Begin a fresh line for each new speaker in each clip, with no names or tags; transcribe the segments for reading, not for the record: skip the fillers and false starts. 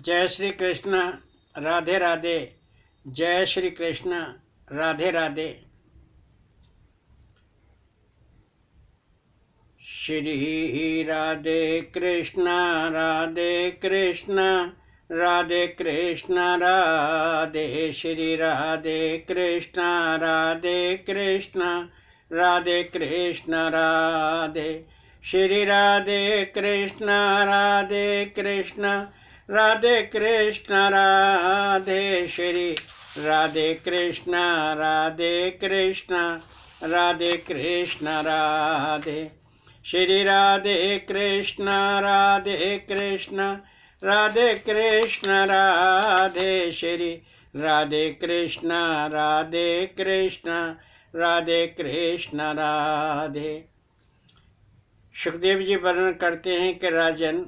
जय श्री कृष्ण। राधे राधे। जय श्री कृष्ण। राधे राधे। श्री राधे कृष्ण राधे कृष्ण राधे कृष्ण राधे। श्री राधे कृष्ण राधे कृष्ण राधे कृष्ण राधे। श्री राधे कृष्ण राधे कृष्ण राधे कृष्ण राधे। श्री राधे कृष्ण राधे कृष्ण राधे कृष्ण राधे। श्री राधे कृष्ण राधे कृष्ण राधे कृष्ण राधे। श्री राधे कृष्ण राधे कृष्ण राधे कृष्ण राधे। सुखदेव जी वर्णन करते हैं कि राजन,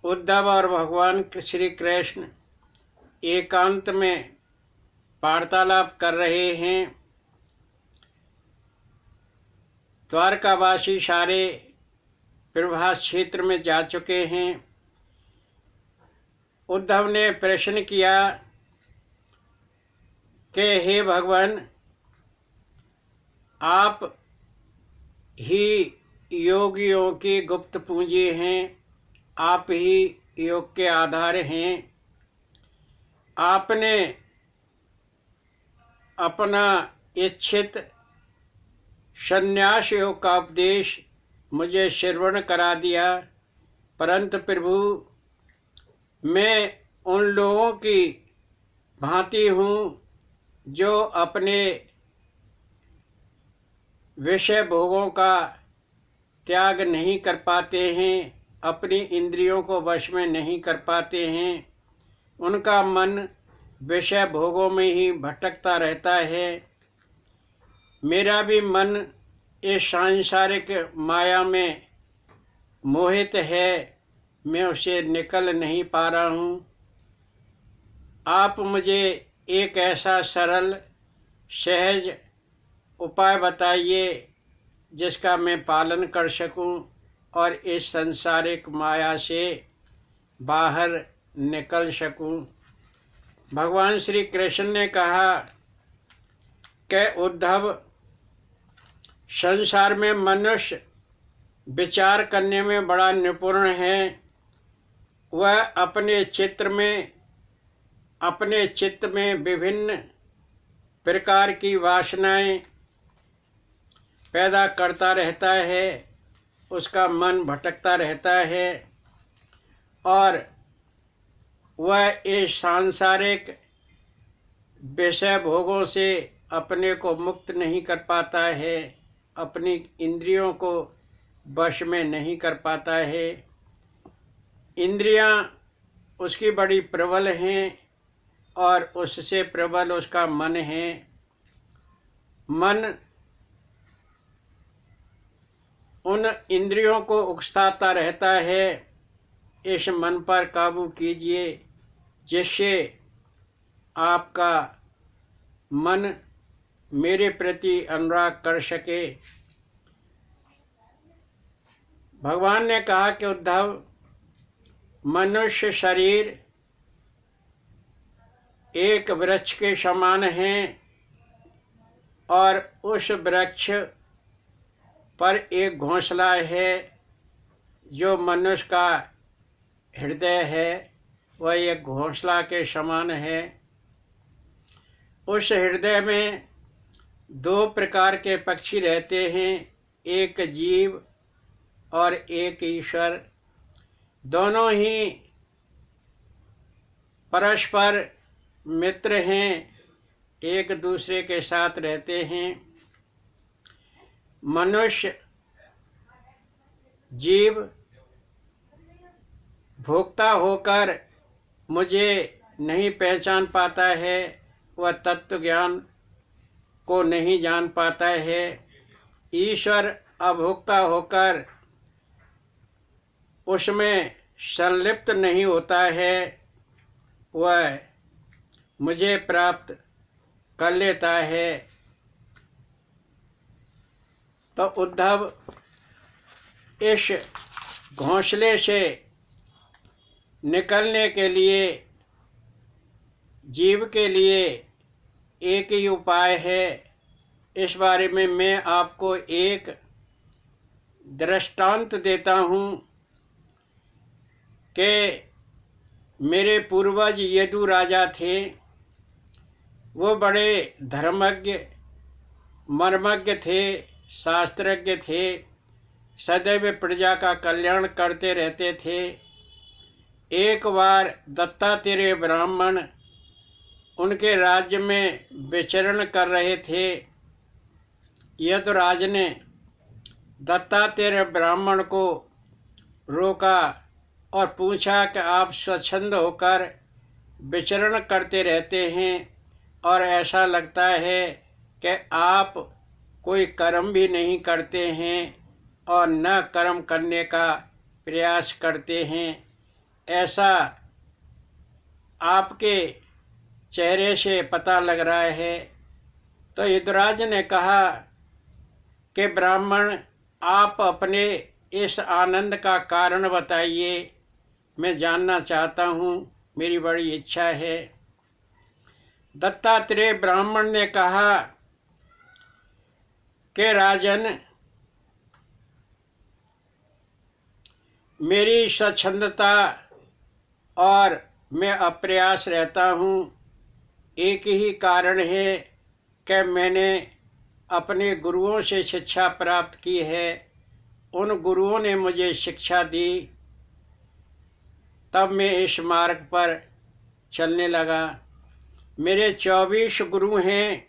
उद्धव और भगवान श्री कृष्ण एकांत में वार्तालाप कर रहे हैं। द्वारकावासी सारे प्रभास क्षेत्र में जा चुके हैं। उद्धव ने प्रश्न किया कि हे भगवान, आप ही योगियों की गुप्त पूंजी हैं, आप ही योग के आधार हैं। आपने अपना इच्छित संन्यास योग का उपदेश मुझे श्रवण करा दिया, परंतु प्रभु मैं उन लोगों की भांति हूँ जो अपने विषय भोगों का त्याग नहीं कर पाते हैं, अपनी इंद्रियों को वश में नहीं कर पाते हैं। उनका मन विषय भोगों में ही भटकता रहता है। मेरा भी मन इस सांसारिक माया में मोहित है, मैं उसे निकल नहीं पा रहा हूँ। आप मुझे एक ऐसा सरल सहज उपाय बताइए जिसका मैं पालन कर सकूं और इस संसारिक माया से बाहर निकल सकूं। भगवान श्री कृष्ण ने कहा कि उद्धव, संसार में मनुष्य विचार करने में बड़ा निपुण है। वह अपने चित्त में विभिन्न प्रकार की वासनाएं पैदा करता रहता है, उसका मन भटकता रहता है और वह इस सांसारिक विषय भोगों से अपने को मुक्त नहीं कर पाता है, अपनी इंद्रियों को वश में नहीं कर पाता है। इंद्रियां उसकी बड़ी प्रबल हैं और उससे प्रबल उसका मन है। मन उन इंद्रियों को उकसाता रहता है। इस मन पर काबू कीजिए जिससे आपका मन मेरे प्रति अनुराग कर सके। भगवान ने कहा कि उद्धव, मनुष्य शरीर एक वृक्ष के समान है और उस वृक्ष पर एक घोंसला है। जो मनुष्य का हृदय है वह एक घोंसला के समान है। उस हृदय में दो प्रकार के पक्षी रहते हैं, एक जीव और एक ईश्वर। दोनों ही परस्पर मित्र हैं, एक दूसरे के साथ रहते हैं। मनुष्य जीव भोक्ता होकर मुझे नहीं पहचान पाता है, वह तत्व ज्ञान को नहीं जान पाता है। ईश्वर अभोक्ता होकर उसमें संलिप्त नहीं होता है, वह मुझे प्राप्त कर लेता है। तो उद्धव, इस घोंसले से निकलने के लिए, जीव के लिए एक ही उपाय है। इस बारे में मैं आपको एक दृष्टांत देता हूँ कि मेरे पूर्वज यदु राजा थे। वो बड़े धर्मज्ञ, मर्मज्ञ थे, शास्त्रज्ञ थे, सदैव प्रजा का कल्याण करते रहते थे। एक बार दत्तात्रेय ब्राह्मण उनके राज्य में विचरण कर रहे थे। यदुराज ने दत्तात्रेय ब्राह्मण को रोका और पूछा कि आप स्वच्छंद होकर विचरण करते रहते हैं और ऐसा लगता है कि आप कोई कर्म भी नहीं करते हैं और न कर्म करने का प्रयास करते हैं, ऐसा आपके चेहरे से पता लग रहा है। तो यदुराज ने कहा कि ब्राह्मण, आप अपने इस आनंद का कारण बताइए, मैं जानना चाहता हूँ, मेरी बड़ी इच्छा है। दत्तात्रेय ब्राह्मण ने कहा कि राजन, मेरी स्वच्छंदता और मैं अप्रयास रहता हूँ, एक ही कारण है कि मैंने अपने गुरुओं से शिक्षा प्राप्त की है। उन गुरुओं ने मुझे शिक्षा दी, तब मैं इस मार्ग पर चलने लगा। मेरे 24 गुरु हैं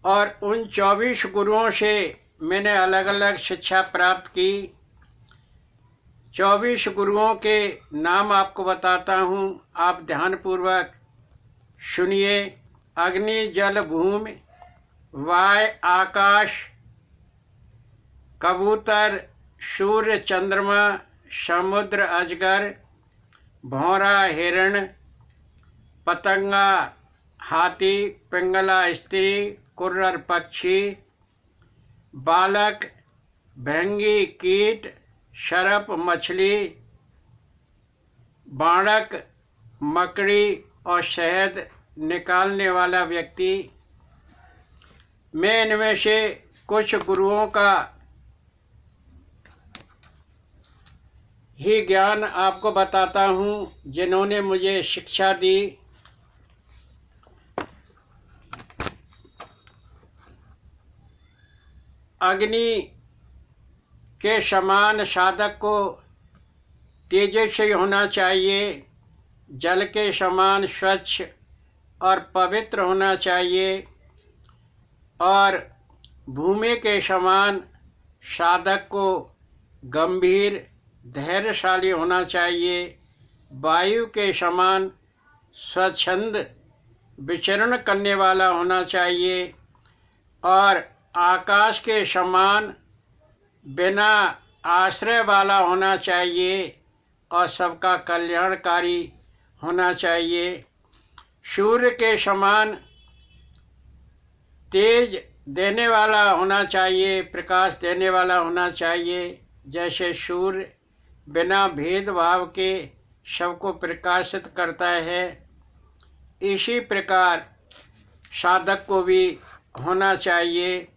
और उन 24 गुरुओं से मैंने अलग अलग शिक्षा प्राप्त की। 24 गुरुओं के नाम आपको बताता हूँ, आप ध्यानपूर्वक सुनिए। अग्नि, जल, भूमि, वायु, आकाश, कबूतर, सूर्य, चंद्रमा, समुद्र, अजगर, भौरा, हिरण, पतंगा, हाथी, पिंगला स्त्री, कुर्रर पक्षी, बालक, भृंगी, कीट, सर्प, मछली, बाणक, मकड़ी और शहद निकालने वाला व्यक्ति। मैं इनमें से कुछ गुरुओं का ही ज्ञान आपको बताता हूँ, जिन्होंने मुझे शिक्षा दी। अग्नि के समान साधक को तेजस्वी होना चाहिए, जल के समान स्वच्छ और पवित्र होना चाहिए और भूमि के समान साधक को गंभीर, धैर्यशाली होना चाहिए। वायु के समान स्वच्छंद विचरण करने वाला होना चाहिए और आकाश के समान बिना आश्रय वाला होना चाहिए और सबका कल्याणकारी होना चाहिए। सूर्य के समान तेज देने वाला होना चाहिए, प्रकाश देने वाला होना चाहिए। जैसे सूर्य बिना भेदभाव के सबको प्रकाशित करता है, इसी प्रकार साधक को भी होना चाहिए।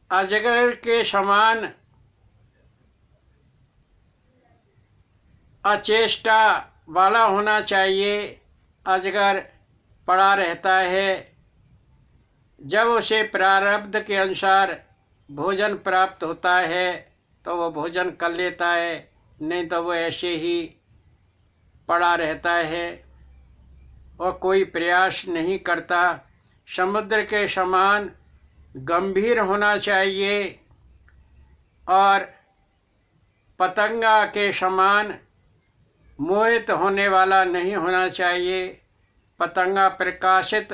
अजगर के समान अचेष्टा वाला होना चाहिए। अजगर पड़ा रहता है, जब उसे प्रारब्ध के अनुसार भोजन प्राप्त होता है तो वो भोजन कर लेता है, नहीं तो वो ऐसे ही पड़ा रहता है और कोई प्रयास नहीं करता। समुद्र के समान गंभीर होना चाहिए और पतंगा के समान मोहित होने वाला नहीं होना चाहिए। पतंगा प्रकाशित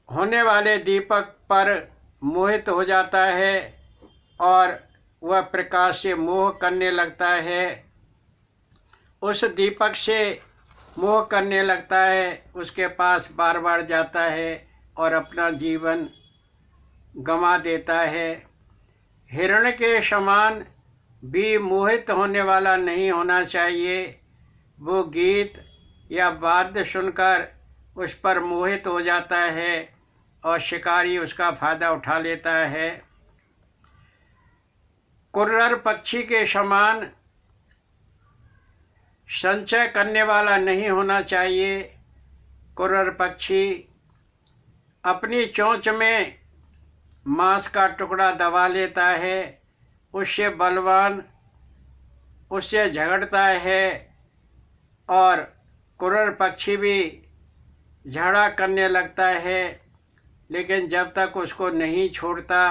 होने वाले दीपक पर मोहित हो जाता है और वह प्रकाश से मोह करने लगता है। उस दीपक से मोह करने लगता है, उसके पास बार बार जाता है और अपना जीवन गंवा देता है। हिरण के समान भी मोहित होने वाला नहीं होना चाहिए। वो गीत या वाद्य सुनकर उस पर मोहित हो जाता है और शिकारी उसका फायदा उठा लेता है। कुर्रर पक्षी के समान संचय करने वाला नहीं होना चाहिए। कुर्रर पक्षी अपनी चोंच में मांस का टुकड़ा दबा लेता है, उससे बलवान उससे झगड़ता है और कुर्रर पक्षी भी झगड़ा करने लगता है, लेकिन जब तक उसको नहीं छोड़ता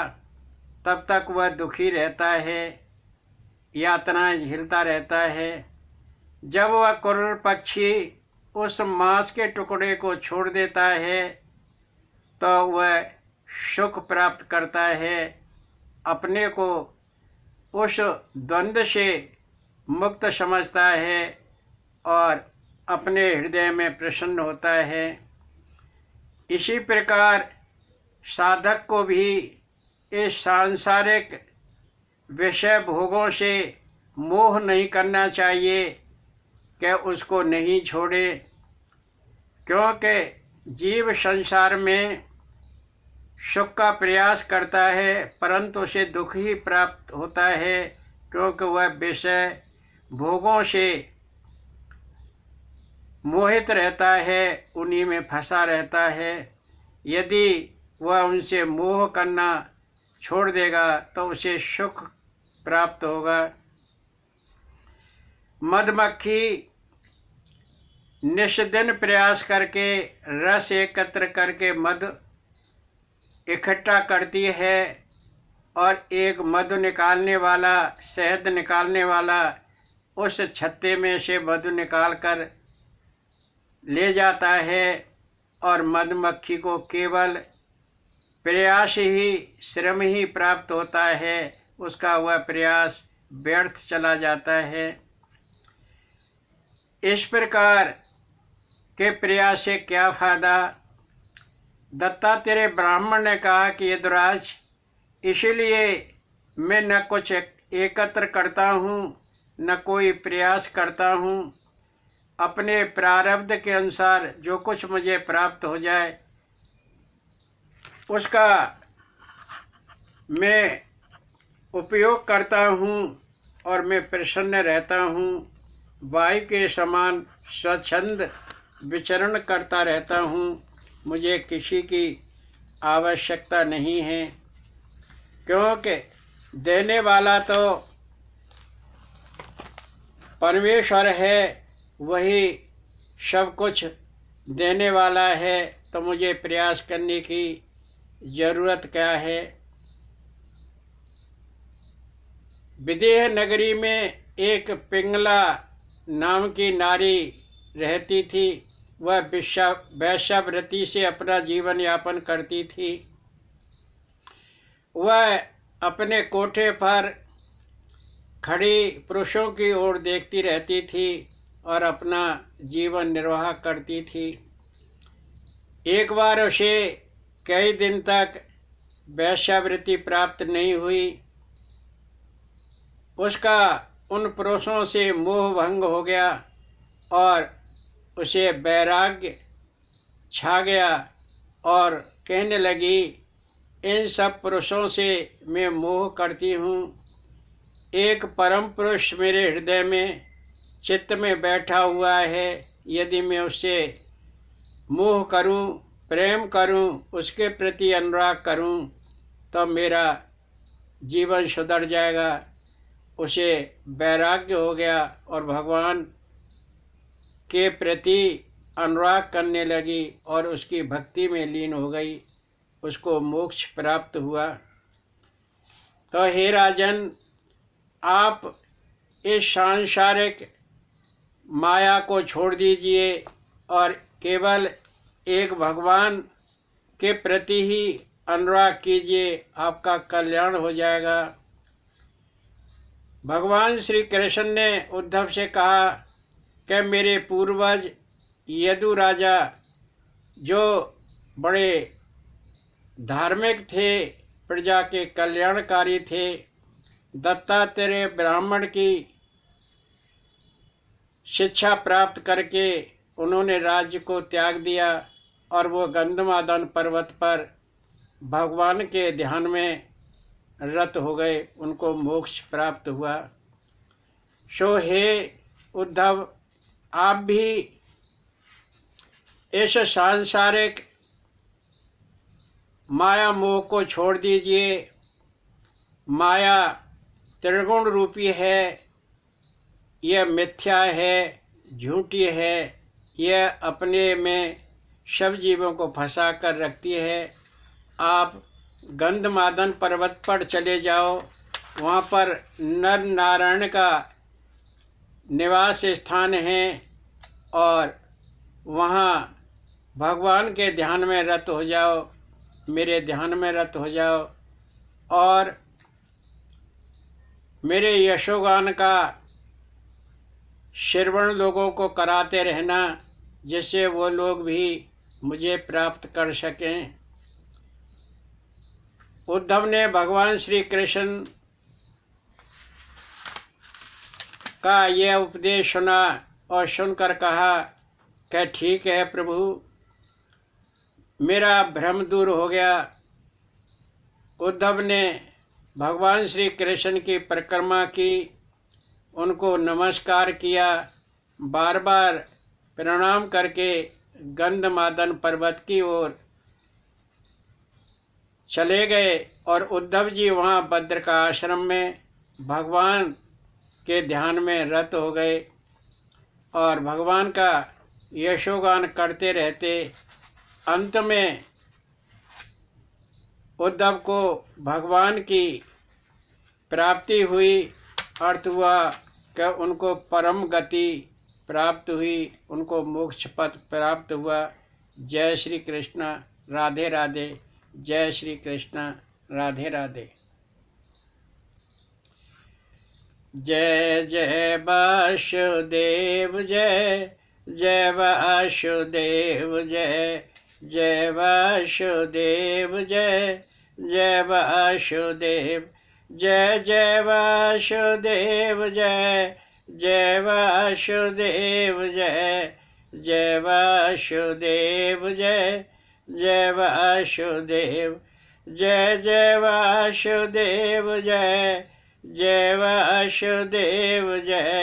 तब तक वह दुखी रहता है, यातनाएं झेलता रहता है। जब वह कुर्रर पक्षी उस मांस के टुकड़े को छोड़ देता है तो वह सुख प्राप्त करता है, अपने को उस द्वंद्व से मुक्त समझता है और अपने हृदय में प्रसन्न होता है। इसी प्रकार साधक को भी इस सांसारिक विषय भोगों से मोह नहीं करना चाहिए कि उसको नहीं छोड़े, क्योंकि जीव संसार में सुख का प्रयास करता है परंतु उसे दुख ही प्राप्त होता है, क्योंकि वह विषय भोगों से मोहित रहता है, उन्हीं में फंसा रहता है। यदि वह उनसे मोह करना छोड़ देगा तो उसे सुख प्राप्त होगा। मधुमक्खी निष्दिन प्रयास करके रस एकत्र करके मधु इकट्ठा करती है और एक मधु निकालने वाला, शहद निकालने वाला उस छत्ते में से मधु निकाल कर ले जाता है और मधुमक्खी को केवल प्रयास ही, श्रम ही प्राप्त होता है, उसका वह प्रयास व्यर्थ चला जाता है। इस प्रकार के प्रयास से क्या फायदा? दत्तात्रेय ब्राह्मण ने कहा कि यदुराज, इसलिए मैं न कुछ एकत्र करता हूँ न कोई प्रयास करता हूँ, अपने प्रारब्ध के अनुसार जो कुछ मुझे प्राप्त हो जाए उसका मैं उपयोग करता हूँ और मैं प्रसन्न रहता हूँ। वायु के समान स्वच्छंद विचरण करता रहता हूँ, मुझे किसी की आवश्यकता नहीं है, क्योंकि देने वाला तो परमेश्वर है, वही सब कुछ देने वाला है, तो मुझे प्रयास करने की जरूरत क्या है। विदेह नगरी में एक पिंगला नाम की नारी रहती थी। वह वेश्यावृत्ति से अपना जीवन यापन करती थी। वह अपने कोठे पर खड़ी पुरुषों की ओर देखती रहती थी और अपना जीवन निर्वाह करती थी। एक बार उसे कई दिन तक वेश्यावृत्ति प्राप्त नहीं हुई। उसका उन पुरुषों से मोह भंग हो गया और उसे वैराग्य छा गया और कहने लगी, इन सब पुरुषों से मैं मोह करती हूँ। एक परम पुरुष मेरे हृदय में चित्त में बैठा हुआ है, यदि मैं उससे मोह करूं, प्रेम करूं, उसके प्रति अनुराग करूं तो मेरा जीवन सुधर जाएगा। उसे वैराग्य हो गया और भगवान के प्रति अनुराग करने लगी और उसकी भक्ति में लीन हो गई, उसको मोक्ष प्राप्त हुआ। तो हे राजन, आप इस सांसारिक माया को छोड़ दीजिए और केवल एक भगवान के प्रति ही अनुराग कीजिए, आपका कल्याण हो जाएगा। भगवान श्री कृष्ण ने उद्धव से कहा कि मेरे पूर्वज यदु राजा जो बड़े धार्मिक थे, प्रजा के कल्याणकारी थे, दत्तात्रेय ब्राह्मण की शिक्षा प्राप्त करके उन्होंने राज्य को त्याग दिया और वो गंधमादन पर्वत पर भगवान के ध्यान में रत हो गए, उनको मोक्ष प्राप्त हुआ। सो हे उद्धव, आप भी इस सांसारिक माया मोह को छोड़ दीजिए। माया त्रिगुण रूपी है, यह मिथ्या है, झूठी है, यह अपने में सब जीवों को फंसा कर रखती है। आप गंधमादन पर्वत पर चले जाओ, वहाँ पर नर नारायण का निवास स्थान है और वहाँ भगवान के ध्यान में रत हो जाओ, मेरे ध्यान में रत हो जाओ और मेरे यशोगान का श्रवण लोगों को कराते रहना, जिससे वो लोग भी मुझे प्राप्त कर सकें। उद्धव ने भगवान श्री कृष्ण का यह उपदेश सुना और सुनकर कहा कि ठीक है प्रभु, मेरा भ्रम दूर हो गया। उद्धव ने भगवान श्री कृष्ण की परिक्रमा की, उनको नमस्कार किया, बार बार प्रणाम करके गंधमादन पर्वत की ओर चले गए और उद्धव जी वहाँ भद्र का आश्रम में भगवान के ध्यान में रत हो गए और भगवान का यशोगान करते रहते। अंत में उद्धव को भगवान की प्राप्ति हुई, अर्थ हुआ कि उनको परम गति प्राप्त हुई, उनको मोक्ष पथ प्राप्त हुआ। जय श्री कृष्ण, राधे राधे। जय श्री कृष्ण, राधे राधे। जय जय वासुदेव, जय जय वासुदेव, जय जय वासुदेव, जय जय वासुदेव, जय जय वासुदेव, जय जय वासुदेव, जय जय वासुदेव, जय जय वासुदेव, जय जय वासुदेव, जय जय वासुदेव, जय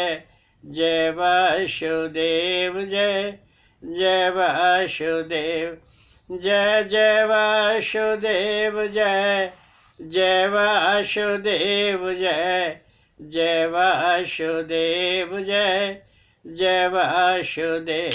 जय वासुदेव, जय जय वासुदेव, जय जय वासुदेव, जय जय वासुदेव, जय जय वासुदेव, जय जय वासुदेव।